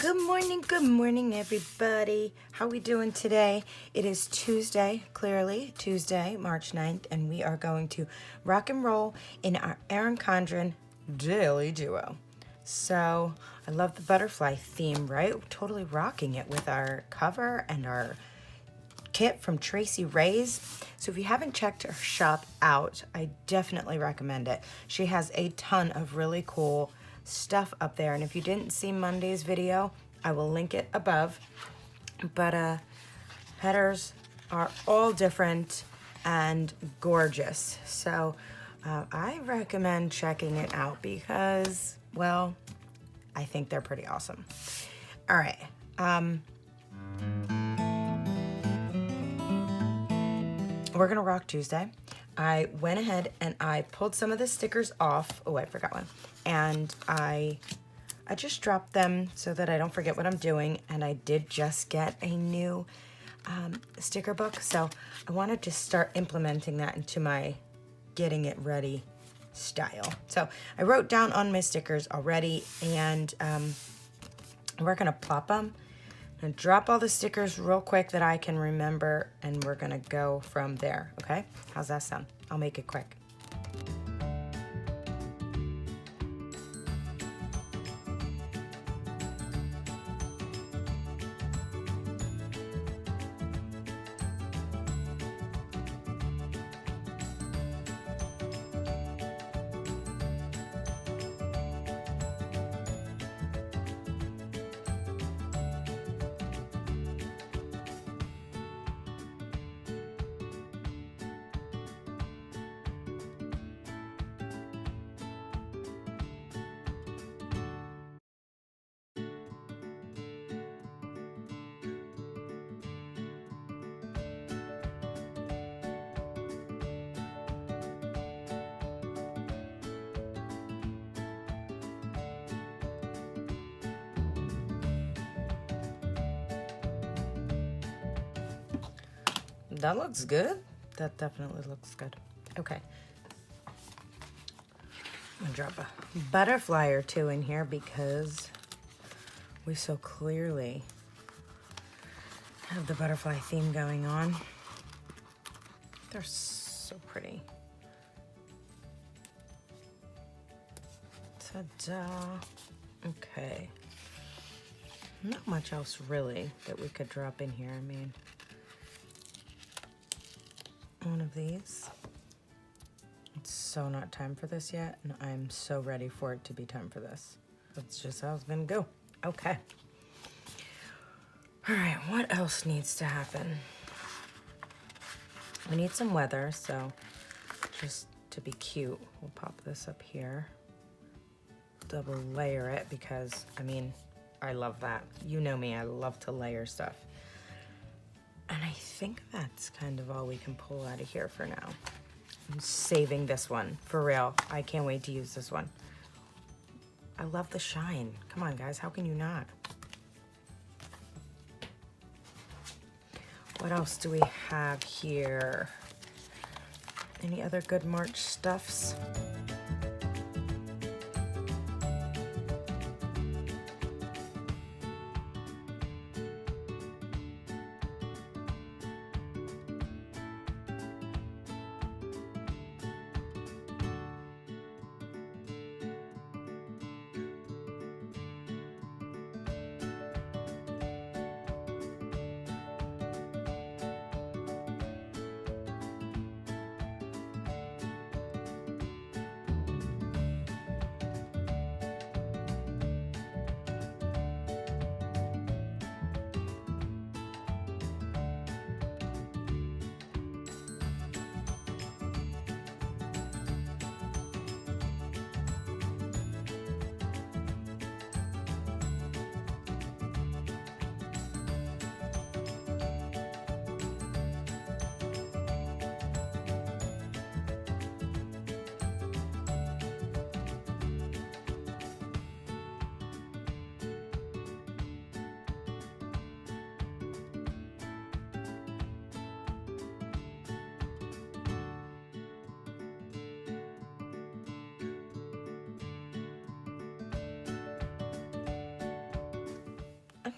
Good morning, everybody. How we doing today? It is Tuesday, clearly Tuesday, March 9th, and we are going to rock and roll in our Erin Condren Daily Duo. So, I love the butterfly theme, right? We're totally rocking it with our cover and our kit from TraciiRaes. So if you haven't checked her shop out, I definitely recommend it. She has a ton of really cool stuff up there, and if you didn't see Monday's video, I will link it above. But headers are all different and gorgeous, so I recommend checking it out because, well, I think they're pretty awesome. All right, we're gonna rock Tuesday. I went ahead and I pulled some of the stickers off. Oh, I forgot one. And I just dropped them so that I don't forget what I'm doing. And I did just get a new sticker book. So I wanted to start implementing that into my getting it ready style. So I wrote down on my stickers already, and we're gonna plop them and drop all the stickers real quick that I can remember, and we're gonna go from there, okay? How's that sound? I'll make it quick. That looks good. That definitely looks good. Okay. I'm gonna drop a butterfly or two in here because we so clearly have the butterfly theme going on. They're so pretty. Ta-da. Okay. Not much else really that we could drop in here. I mean, one of these. It's so not time for this yet, and I'm so ready for it to be time for this. That's just how it's gonna go. Okay. All right, what else needs to happen? We need some weather, so just to be cute, we'll pop this up here. Double layer it because, I mean, I love that. You know me, I love to layer stuff. And I think that's kind of all we can pull out of here for now. I'm saving this one, for real. I can't wait to use this one. I love the shine. Come on, guys, how can you not? What else do we have here? Any other good March stuffs?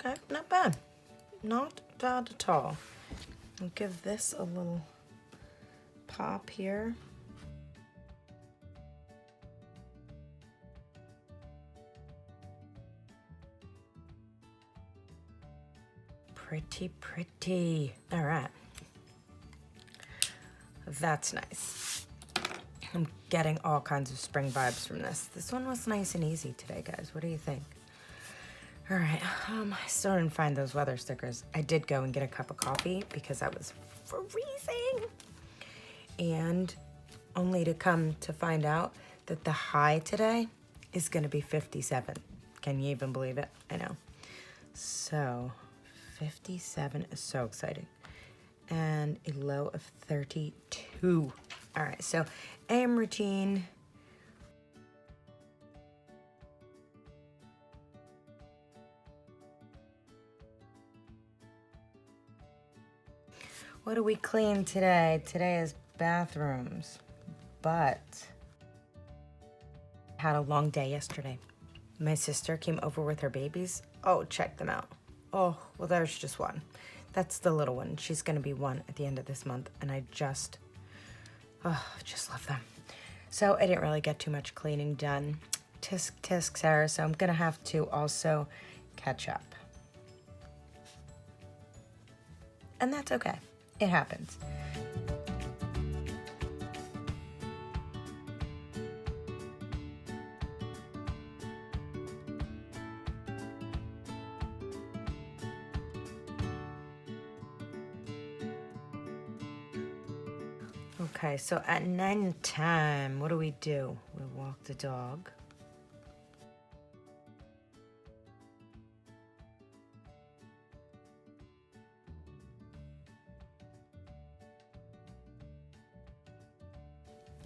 Okay, not bad. Not bad at all. I'll give this a little pop here. Pretty, pretty. All right. That's nice. I'm getting all kinds of spring vibes from this. This one was nice and easy today, guys. What do you think? All right, I still didn't find those weather stickers. I did go and get a cup of coffee because I was freezing. And only to come to find out that the high today is gonna be 57. Can you even believe it? I know. So 57 is so exciting. And a low of 32. All right, so AM routine. What do we clean today? Today is bathrooms, but had a long day yesterday. My sister came over with her babies. Oh, check them out. Oh, well, there's just one. That's the little one. She's gonna be one at the end of this month, and I just love them. So I didn't really get too much cleaning done. Tisk, tisk, Sarah, so I'm gonna have to also catch up. And that's okay. It happens. Okay, so at 9 time, what do? We walk the dog.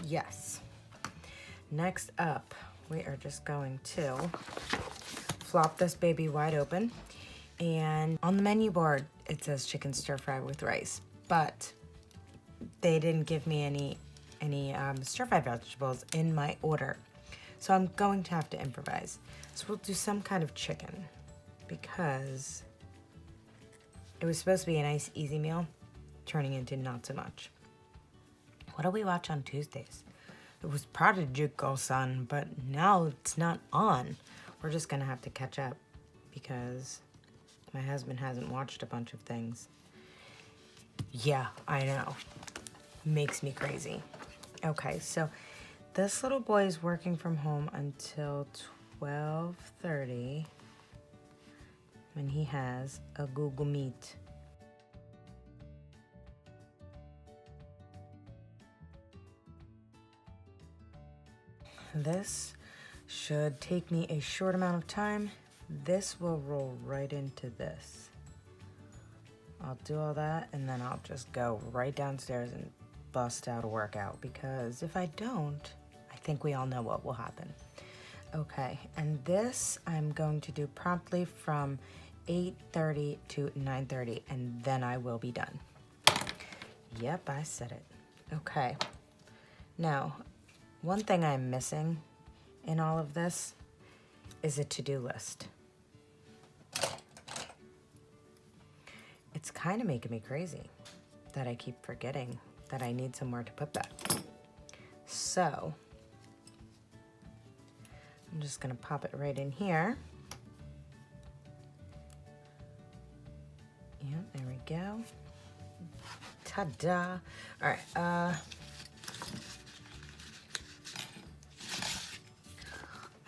Yes. Next up, we are just going to flop this baby wide open. And on the menu board, it says chicken stir fry with rice, but they didn't give me any stir fry vegetables in my order. So I'm going to have to improvise. So we'll do some kind of chicken because it was supposed to be a nice, easy meal, turning into not so much. What do we watch on Tuesdays? It was Prodigal-san, but now it's not on. We're just gonna have to catch up because my husband hasn't watched a bunch of things. Yeah, I know. Makes me crazy. Okay, so this little boy is working from home until 12:30 when he has a Google Meet. This should take me a short amount of time. This will roll right into this. I'll do all that and then I'll just go right downstairs and bust out a workout because if I don't, I think we all know what will happen. Okay, and this I'm going to do promptly from 8:30 to 9:30 and then I will be done. Yep, I said it. Okay, now one thing I'm missing in all of this is a to-do list. It's kind of making me crazy that I keep forgetting that I need somewhere to put that. So I'm just gonna pop it right in here. Yeah, there we go. Ta-da. All right,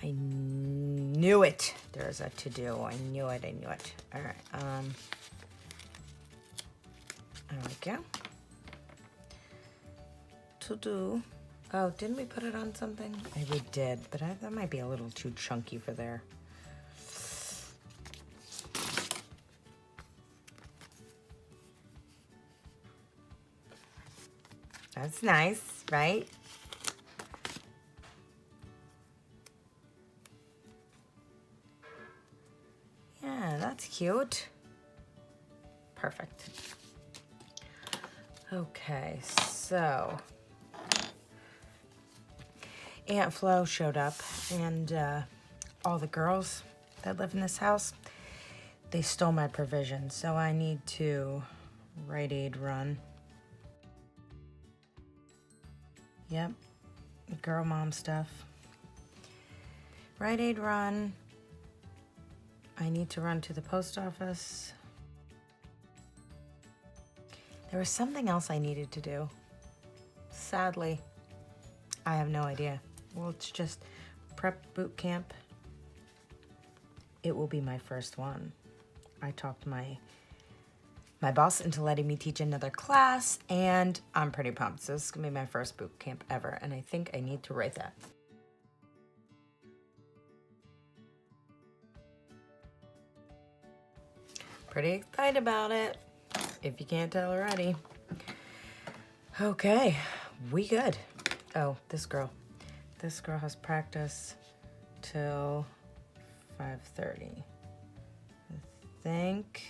I knew it. There's a to-do. I knew it. All right, there we go. To-do. Oh, didn't we put it on something? We did, but that might be a little too chunky for there. That's nice, right? Yeah, that's cute. Perfect. Okay, so Aunt Flo showed up and all the girls that live in this house, They stole my provisions, so I need to Rite Aid run. Yep, girl mom stuff. Rite Aid run. I need to run to the post office. There was something else I needed to do. Sadly, I have no idea. Well, it's just prep boot camp. It will be my first one. I talked my boss into letting me teach another class, and I'm pretty pumped. So this is gonna be my first boot camp ever, and I think I need to write that. Pretty excited about it, if you can't tell already. Okay, we good. Oh, this girl has practice till 5:30. I think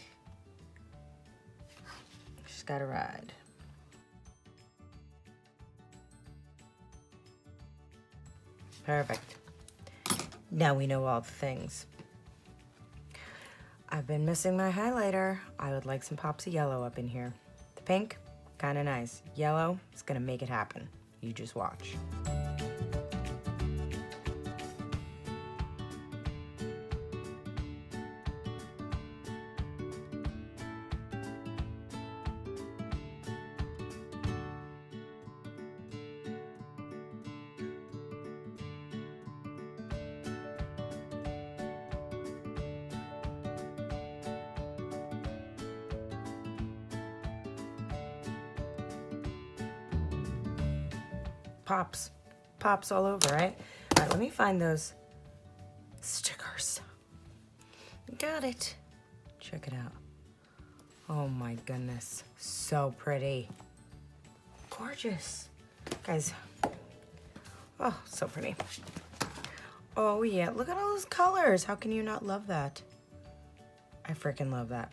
she's got a ride. Perfect. Now we know all the things. I've been missing my highlighter. I would like some pops of yellow up in here. The pink, kind of nice. Yellow is gonna make it happen. You just watch. Pops all over, right? All right, let me find those stickers. Got it. Check it out. Oh my goodness, so pretty. Gorgeous. Guys, oh, so pretty. Oh yeah, look at all those colors. How can you not love that? I freaking love that.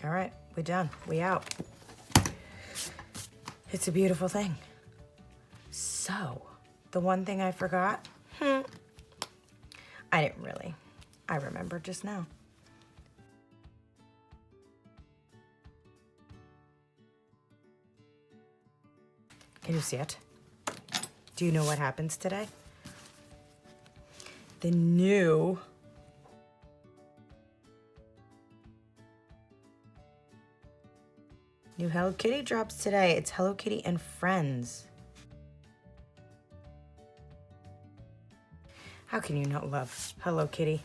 All right, we're done, we out. It's a beautiful thing. So, the one thing I forgot, I didn't really. I remembered just now. Can you see it? Do you know what happens today? The new Hello Kitty drops today. It's Hello Kitty and Friends. How can you not love Hello Kitty?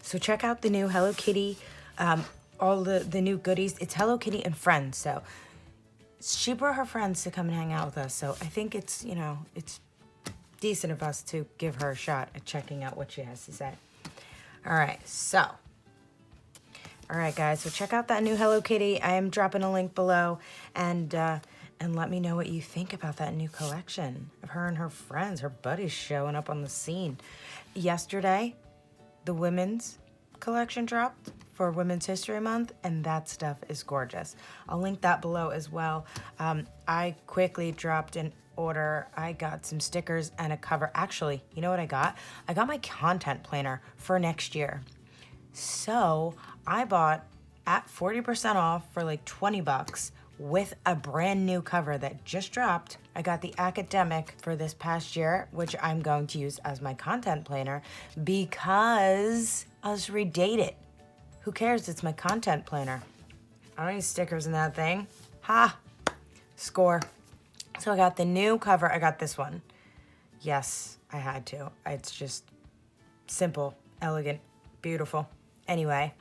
So check out the new Hello Kitty, all the new goodies. It's Hello Kitty and Friends. So she brought her friends to come and hang out with us. So I think it's, you know, it's decent of us to give her a shot at checking out what she has to say. All right, guys, so check out that new Hello Kitty. I am dropping a link below, and let me know what you think about that new collection of her and her friends, her buddies showing up on the scene. Yesterday, the women's collection dropped for Women's History Month, and that stuff is gorgeous. I'll link that below as well. I quickly dropped an order. I got some stickers and a cover. Actually, you know what I got? I got my content planner for next year. So I bought at 40% off for like 20 bucks with a brand new cover that just dropped. I got the academic for this past year, which I'm going to use as my content planner because I'll just redate it. Who cares? It's my content planner. I don't need stickers in that thing. Ha! Score. So I got the new cover. I got this one. Yes, I had to. It's just simple, elegant, beautiful. Anyway,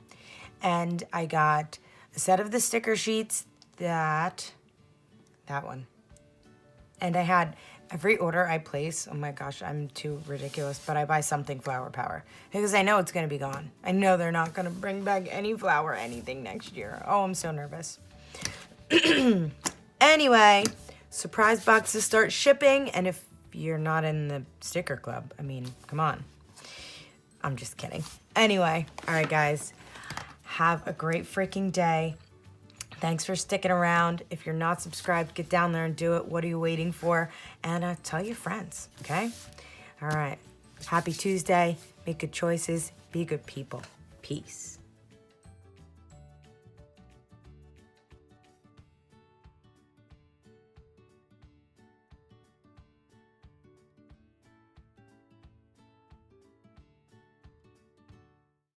and I got a set of the sticker sheets, that one. And I had every order I place, oh my gosh, I'm too ridiculous, but I buy something Flower Power because I know it's going to be gone. I know they're not going to bring back any flower anything next year. Oh, I'm so nervous. Anyway, surprise boxes start shipping, and if you're not in the sticker club, I mean, come on. I'm just kidding. Anyway, all right, guys, have a great freaking day. Thanks for sticking around. If you're not subscribed, get down there and do it. What are you waiting for? And tell your friends, okay? All right. Happy Tuesday. Make good choices. Be good people. Peace.